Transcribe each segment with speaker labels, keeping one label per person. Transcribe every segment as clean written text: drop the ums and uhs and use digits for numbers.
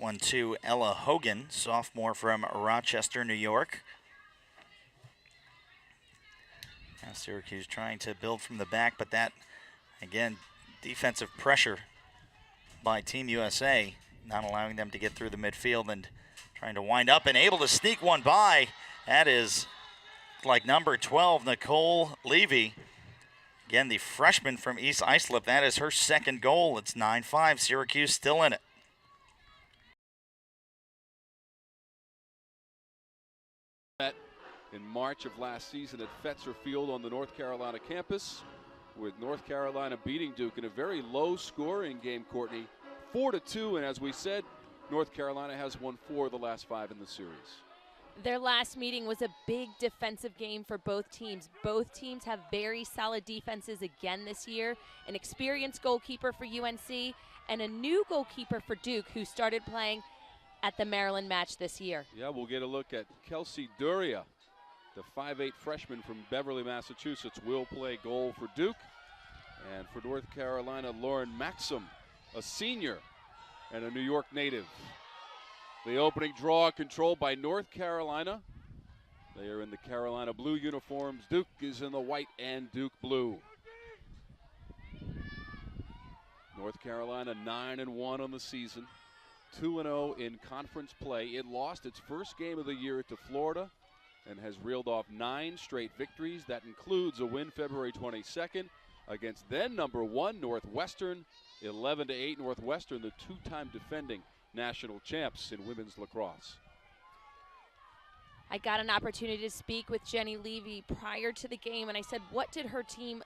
Speaker 1: 1-2, Ella Hogan, sophomore from Rochester, New York. Now Syracuse trying to build from the back, but that, again, defensive pressure by Team USA, not allowing them to get through the midfield and trying to wind up and able to sneak one by. That is like number 12, Nicole Levy. Again, the freshman from East Islip. That is her second goal. It's 9-5. Syracuse still in it.
Speaker 2: In March of last season at Fetzer Field on the North Carolina campus, with North Carolina beating Duke in a very low-scoring game, Courtney, 4-2, and as we said, North Carolina has won 4 of the last 5 in the series.
Speaker 3: Their last meeting was a big defensive game for both teams. Both teams have very solid defenses again this year. An experienced goalkeeper for UNC and a new goalkeeper for Duke who started playing at the Maryland match this year.
Speaker 2: Yeah, we'll get a look at Kelsey Duria. The 5'8" freshman from Beverly, Massachusetts, will play goal for Duke. And for North Carolina, Lauren Maxim, a senior and a New York native. The opening draw controlled by North Carolina. They are in the Carolina blue uniforms. Duke is in the white and Duke blue. North Carolina 9-1 on the season, 2-0 in conference play. It lost its first game of the year to Florida and has reeled off 9 straight victories. That includes a win February 22nd against then number 1 Northwestern, 11-8 Northwestern, the 2-time defending national champs in women's lacrosse.
Speaker 3: I got an opportunity to speak with Jenny Levy prior to the game, and I said, what did her team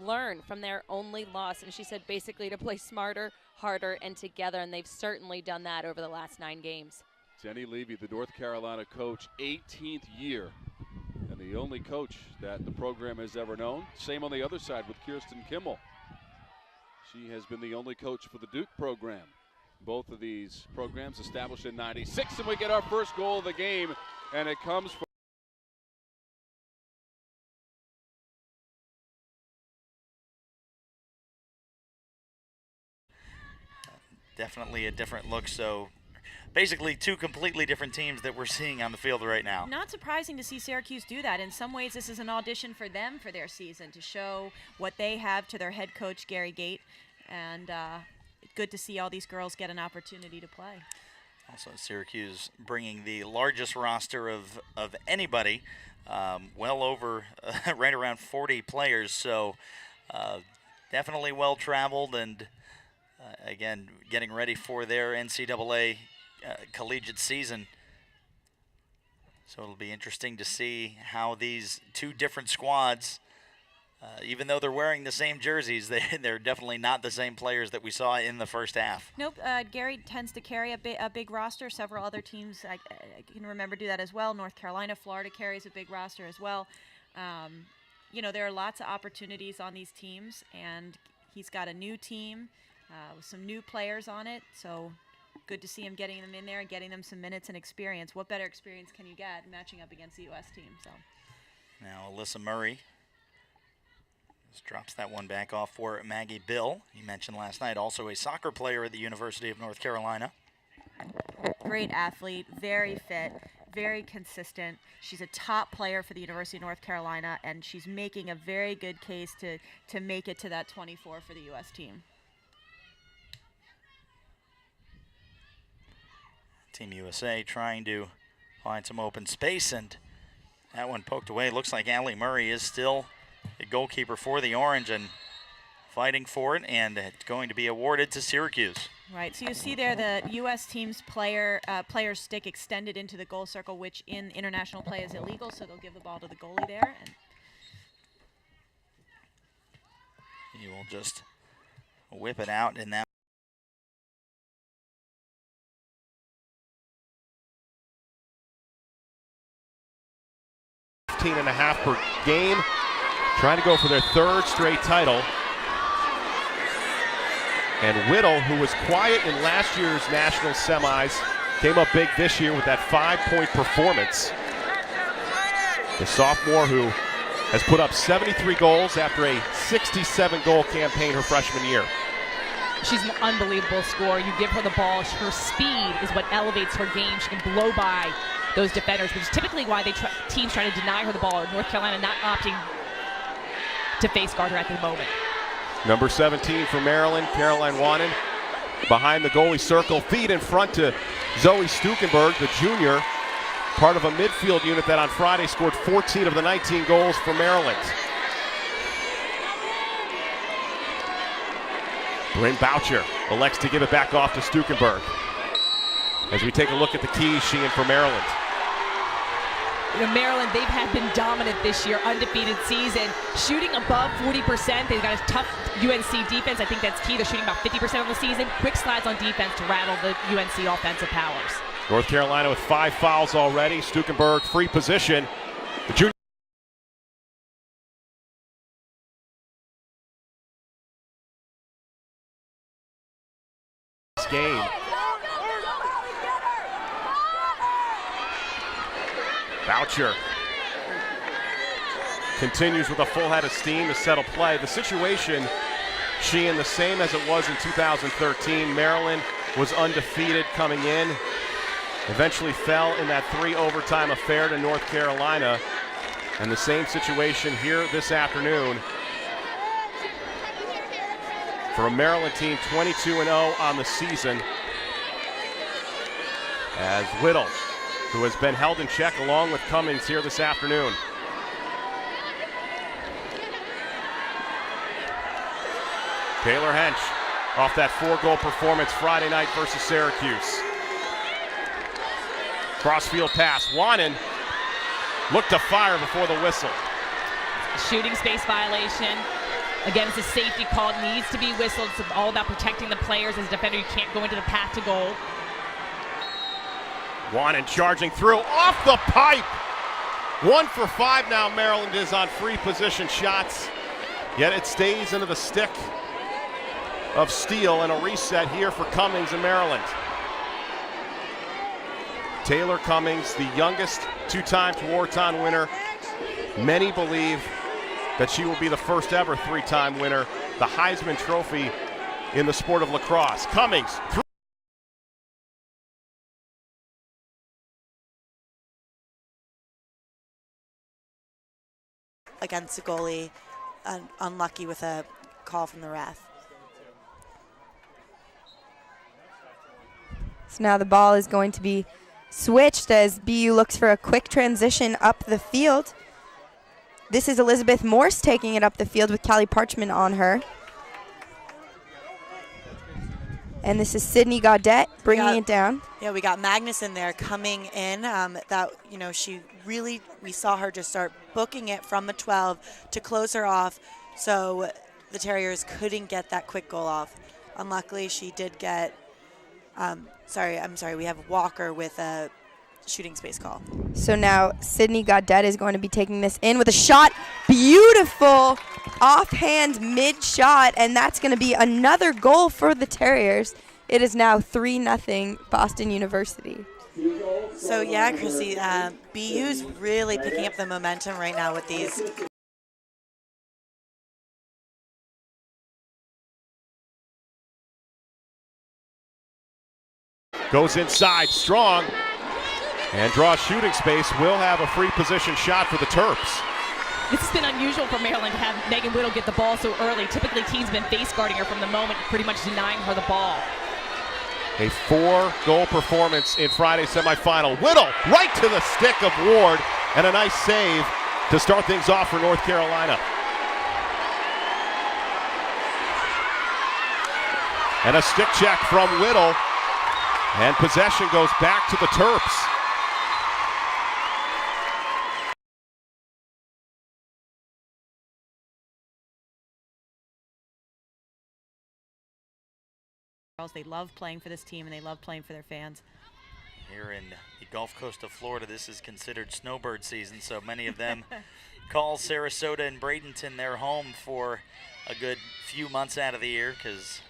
Speaker 3: learn from their only loss? And she said basically to play smarter, harder, and together, and they've certainly done that over the last 9 games.
Speaker 2: Jenny Levy, the North Carolina coach, 18th year, and the only coach that the program has ever known. Same on the other side with Kirsten Kimmel. She has been the only coach for the Duke program. Both of these programs established in '96, and we get our first goal of the game, and it comes from
Speaker 1: definitely a different look. So basically 2 completely different teams that we're seeing on the field right now.
Speaker 4: Not surprising to see Syracuse do that. In some ways, this is an audition for them for their season to show what they have to their head coach, Gary Gate. And good to see all these girls get an opportunity to play.
Speaker 1: Also, Syracuse bringing the largest roster of anybody, well over, right around 40 players. So definitely well-traveled and, again, getting ready for their NCAA collegiate season. So it'll be interesting to see how these 2 different squads, even though they're wearing the same jerseys, they're definitely not the same players that we saw in the first half.
Speaker 4: Nope, Gary tends to carry a big roster. Several other teams, I can remember, do that as well. North Carolina, Florida carries a big roster as well. You know, there are lots of opportunities on these teams, and he's got a new team with some new players on it, so good to see him getting them in there and getting them some minutes and experience. What better experience can you get matching up against the U.S. team? So
Speaker 1: now Alyssa Murray just drops that one back off for Maggie Bill. You mentioned last night, also a soccer player at the University of North Carolina.
Speaker 4: Great athlete, very fit, very consistent. She's a top player for the University of North Carolina, and she's making a very good case to make it to that 24 for the U.S. team.
Speaker 1: Team USA trying to find some open space, and that one poked away. Looks like Allie Murray is still the goalkeeper for the Orange and fighting for it, and it's going to be awarded to Syracuse.
Speaker 4: Right, so you see there the U.S. team's player's stick extended into the goal circle, which in international play is illegal, so they'll give the ball to the goalie there. And
Speaker 1: he will just whip it out in that.
Speaker 5: 15.5 per game, trying to go for their 3rd straight title. And Whittle, who was quiet in last year's national semis, came up big this year with that 5-point performance. The sophomore who has put up 73 goals after a 67-goal campaign her freshman year.
Speaker 6: She's an unbelievable scorer. You give her the ball, her speed is what elevates her game. She can blow by those defenders, which is typically why teams try to deny her the ball. North Carolina not opting to face guard her at the moment.
Speaker 5: Number 17 for Maryland, Caroline Wannen. Behind the goalie circle, feed in front to Zoe Stukenberg, the junior, part of a midfield unit that on Friday scored 14 of the 19 goals for Maryland. Bryn Boucher elects to give it back off to Stukenberg. As we take a look at the keys, Sheehan, for Maryland.
Speaker 6: Maryland, they've been dominant this year, undefeated season, shooting above 40%. They've got a tough UNC defense. I think that's key. They're shooting about 50% of the season. Quick slides on defense to rattle the UNC offensive powers.
Speaker 5: North Carolina with 5 fouls already. Stukenberg free position. The junior game. Boucher continues with a full head of steam to settle play. The situation, Sheehan, the same as it was in 2013. Maryland was undefeated coming in, eventually fell in that 3 overtime affair to North Carolina. And the same situation here this afternoon for a Maryland team 22-0 on the season, as Whittle, who has been held in check along with Cummings here this afternoon. Taylor Hench off that 4-goal performance Friday night versus Syracuse. Crossfield pass. Wannen looked to fire before the whistle.
Speaker 6: Shooting space violation. Again, it's a safety call. It needs to be whistled. It's all about protecting the players. As a defender, you can't go into the path to goal.
Speaker 5: Wannen charging through off the pipe. 1 for 5 now. Maryland is on free position shots, yet it stays into the stick of Steele, and a reset here for Cummings in Maryland. Taylor Cummings, the youngest 2-time Tewaaraton winner. Many believe that she will be the first ever 3-time winner, the Heisman Trophy in the sport of lacrosse. Cummings through.
Speaker 7: Against the goalie, unlucky with a call from the ref.
Speaker 8: So now the ball is going to be switched as BU looks for a quick transition up the field. This is Elizabeth Morse taking it up the field with Callie Parchman on her. And this is Sydney Gaudette bringing it down.
Speaker 7: Yeah, we got Magnus in there coming in. We saw her just start booking it from the 12 to close her off, so the Terriers couldn't get that quick goal off. Unluckily, she did get, we have Walker with a shooting space call.
Speaker 8: So now Sydney Gaudette is going to be taking this in with a shot. Beautiful offhand mid shot, and that's going to be another goal for the Terriers. It is now 3-0 Boston University.
Speaker 7: So yeah, Chrissy, BU's really picking up the momentum right now with these.
Speaker 5: Goes inside, strong, and draws shooting space. Will have a free position shot for the Terps.
Speaker 6: This has been unusual for Maryland to have Megan Whittle get the ball so early. Typically, teams have been face guarding her from the moment, pretty much denying her the ball.
Speaker 5: A 4-goal performance in Friday's semifinal. Whittle right to the stick of Ward, and a nice save to start things off for North Carolina. And a stick check from Whittle, and possession goes back to the Terps.
Speaker 4: They love playing for this team, and they love playing for their fans.
Speaker 1: Here in the Gulf Coast of Florida, this is considered snowbird season, so many of them call Sarasota and Bradenton their home for a good few months out of the year, because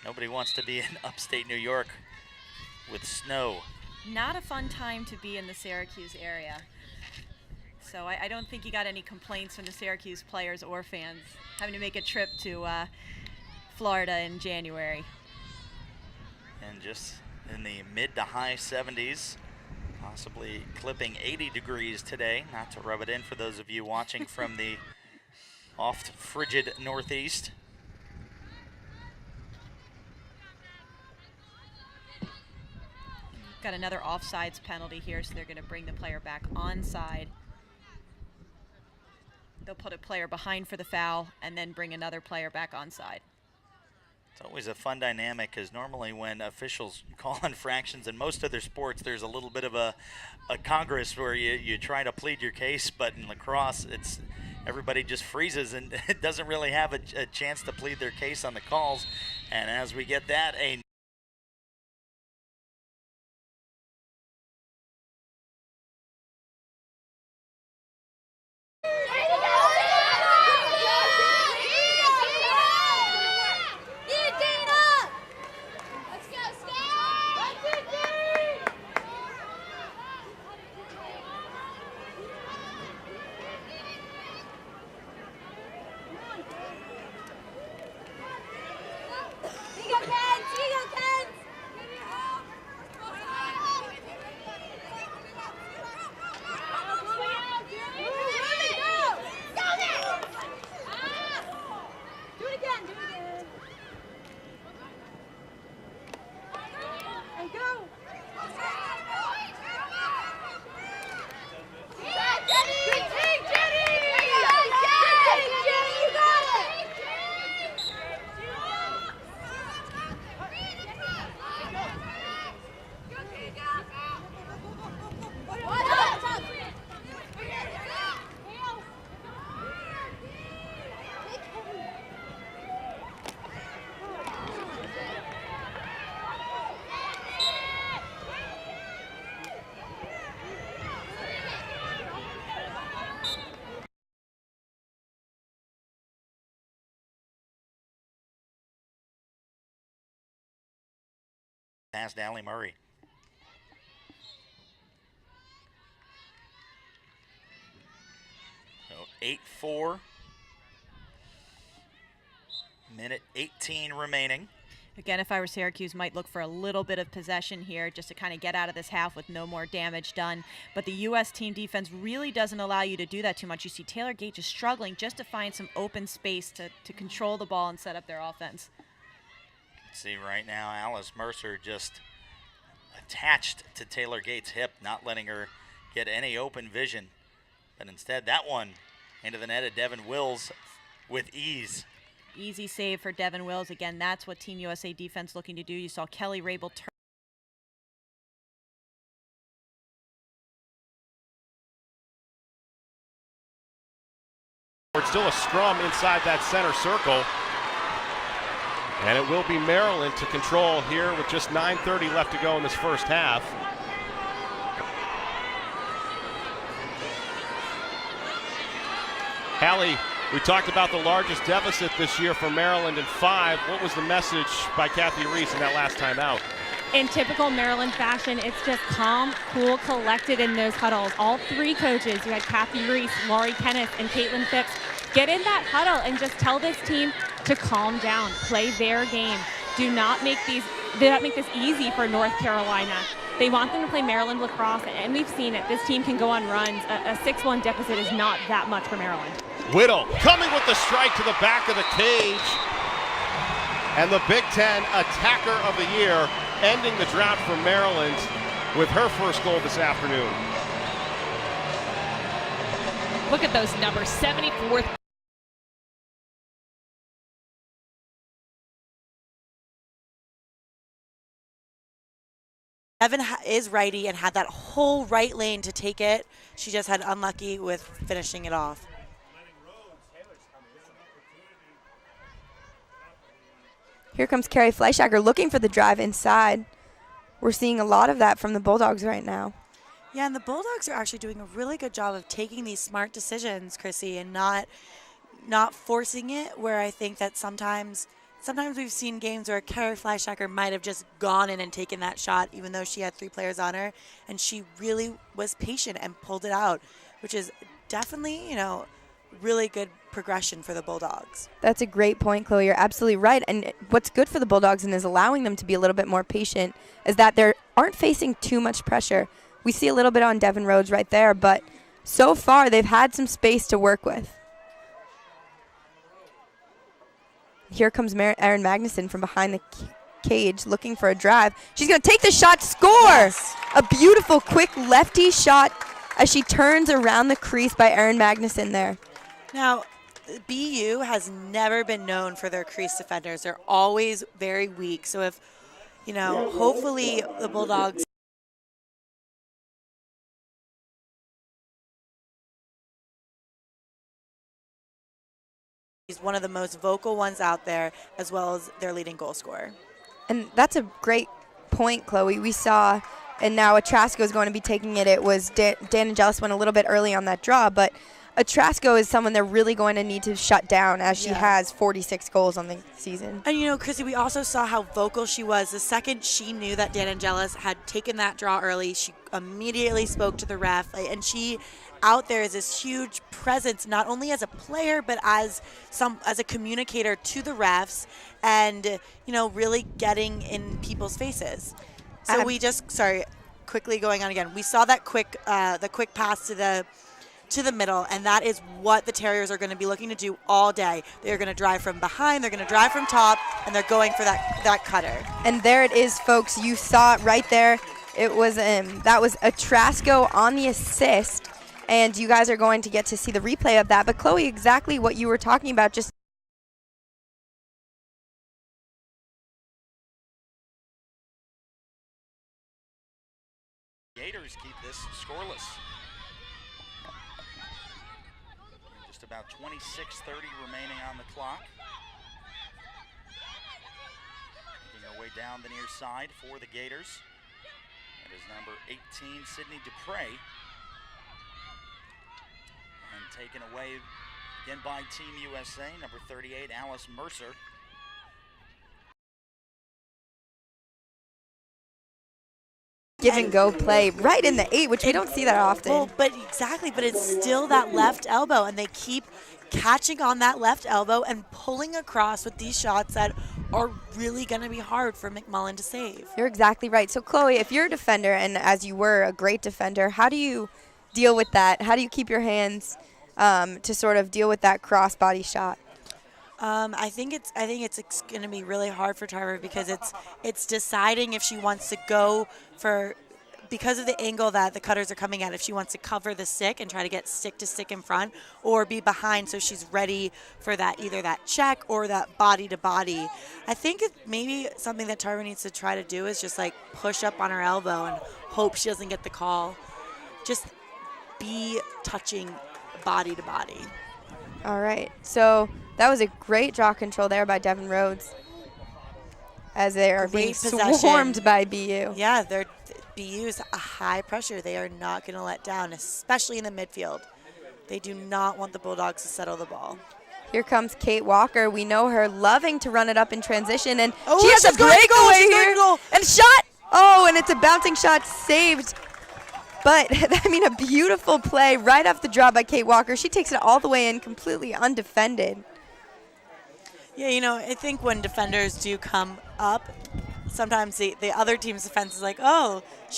Speaker 1: nobody wants to be in upstate New York with snow.
Speaker 4: Not a fun time to be in the Syracuse area. So I don't think you got any complaints from the Syracuse players or fans having to make a trip to Florida in January.
Speaker 1: And just in the mid to high 70s, possibly clipping 80 degrees today. Not to rub it in for those of you watching from the oft frigid Northeast.
Speaker 4: Got another offsides penalty here, so they're going to bring the player back onside. They'll put a player behind for the foul and then bring another player back onside.
Speaker 1: It's always a fun dynamic because normally when officials call infractions in most other sports, there's a little bit of a congress where you try to plead your case, but in lacrosse, it's everybody just freezes and it doesn't really have a chance to plead their case on the calls. And as we get that, past Allie Murray. So 8-4. Minute 18 remaining.
Speaker 4: Again, if I were Syracuse, might look for a little bit of possession here just to kind of get out of this half with no more damage done. But the U.S. team defense really doesn't allow you to do that too much. You see Taylor Gate just struggling just to find some open space to control the ball and set up their offense.
Speaker 1: See right now, Alice Mercer just attached to Taylor Gates' hip, not letting her get any open vision. But instead, that one into the net of Devin Wills with ease.
Speaker 4: Easy save for Devin Wills. Again, that's what Team USA defense looking to do. You saw Kelly Rabel turn.
Speaker 5: It's still a scrum inside that center circle. And it will be Maryland to control here with just 9:30 left to go in this first half. Hallie, we talked about the largest deficit this year for Maryland in 5. What was the message by Kathy Reese in that last time out?
Speaker 6: In typical Maryland fashion, it's just calm, cool, collected in those huddles. All three coaches, you had Kathy Reese, Laurie Kenneth, and Caitlin Phipps, get in that huddle and just tell this team to calm down, play their game. Do not make this easy for North Carolina. They want them to play Maryland lacrosse, and we've seen it. This team can go on runs. A 6-1 deficit is not that much for Maryland.
Speaker 5: Whittle coming with the strike to the back of the cage. And the Big Ten attacker of the year, ending the drought for Maryland with her first goal this afternoon.
Speaker 6: Look at those numbers, 74th.
Speaker 7: Evan is righty and had that whole right lane to take it. She just had unlucky with finishing it off.
Speaker 8: Here comes Carrie Fleischacker looking for the drive inside. We're seeing a lot of that from the Bulldogs right now.
Speaker 7: Yeah, and the Bulldogs are actually doing a really good job of taking these smart decisions, Chrissy, and not forcing it, where I think that sometimes we've seen games where Carrie Fleischacker might have just gone in and taken that shot, even though she had 3 players on her, and she really was patient and pulled it out, which is definitely, really good progression for the Bulldogs.
Speaker 8: That's a great point, Chloe. You're absolutely right. And what's good for the Bulldogs and is allowing them to be a little bit more patient is that they aren't facing too much pressure. We see a little bit on Devin Rhodes right there, but so far they've had some space to work with. Here comes Erin Magnuson from behind the cage looking for a drive. She's going to take the shot, score!
Speaker 7: Yes.
Speaker 8: A beautiful, quick lefty shot as she turns around the crease by Erin Magnuson there.
Speaker 7: Now, BU has never been known for their crease defenders. They're always very weak. So if, hopefully the Bulldogs is one of the most vocal ones out there, as well as their leading goal scorer.
Speaker 8: And that's a great point, Chloe. We saw, and now Atrasco is going to be taking it. It was Dan Angelis went a little bit early on that draw, but Atrasco is someone they're really going to need to shut down as she has 46 goals on the season.
Speaker 7: And, Chrissy, we also saw how vocal she was. The second she knew that Dan Angelis had taken that draw early, she immediately spoke to the ref. And she out there is this huge presence, not only as a player, but as a communicator to the refs and, really getting in people's faces. So quickly going on again. We saw that quick pass to the middle, and that is what the Terriers are going to be looking to do all day. They're going to drive from behind, they're going to drive from top, and they're going for that cutter.
Speaker 8: And there it is, folks. You saw it right there. It was that was Atrasco on the assist, and you guys are going to get to see the replay of that. But Chloe, exactly what you were talking about, just
Speaker 1: Gators keep this scoreless. Just about 26:30 remaining on the clock. Making our way down the near side for the Gators. That is number 18, Sydney Dupre. And taken away again by Team USA, number 38, Alice Mercer.
Speaker 8: give and go play right in the 8, which we don't see that often.
Speaker 7: Well, but it's still that left elbow, and they keep catching on that left elbow and pulling across with these shots that are really going to be hard for McMullen to save.
Speaker 8: You're exactly right. So, Chloe, if you're a defender, and as you were a great defender, how do you deal with that? How do you keep your hands to sort of deal with that cross-body shot?
Speaker 7: I think it's going to be really hard for Tarver because it's deciding if she wants to go for, because of the angle that the cutters are coming at, if she wants to cover the stick and try to get stick to stick in front, or be behind so she's ready for that, either that check or that body to body. I think maybe something that Tarver needs to try to do is just like push up on her elbow and hope she doesn't get the call. Just be touching body to body.
Speaker 8: All right. So that was a great draw control there by Devin Rhodes as they are being swarmed by BU.
Speaker 7: Yeah, BU is a high pressure. They are not going to let down, especially in the midfield. They do not want the Bulldogs to settle the ball.
Speaker 8: Here comes Kate Walker. We know her loving to run it up in transition, and
Speaker 7: she
Speaker 8: has a breakaway here. And shot! Oh, and it's a bouncing shot saved. But, I mean, a beautiful play right off the draw by Kate Walker. She takes it all the way in, completely undefended.
Speaker 7: Yeah, I think when defenders do come up, sometimes the other team's defense is like, oh, she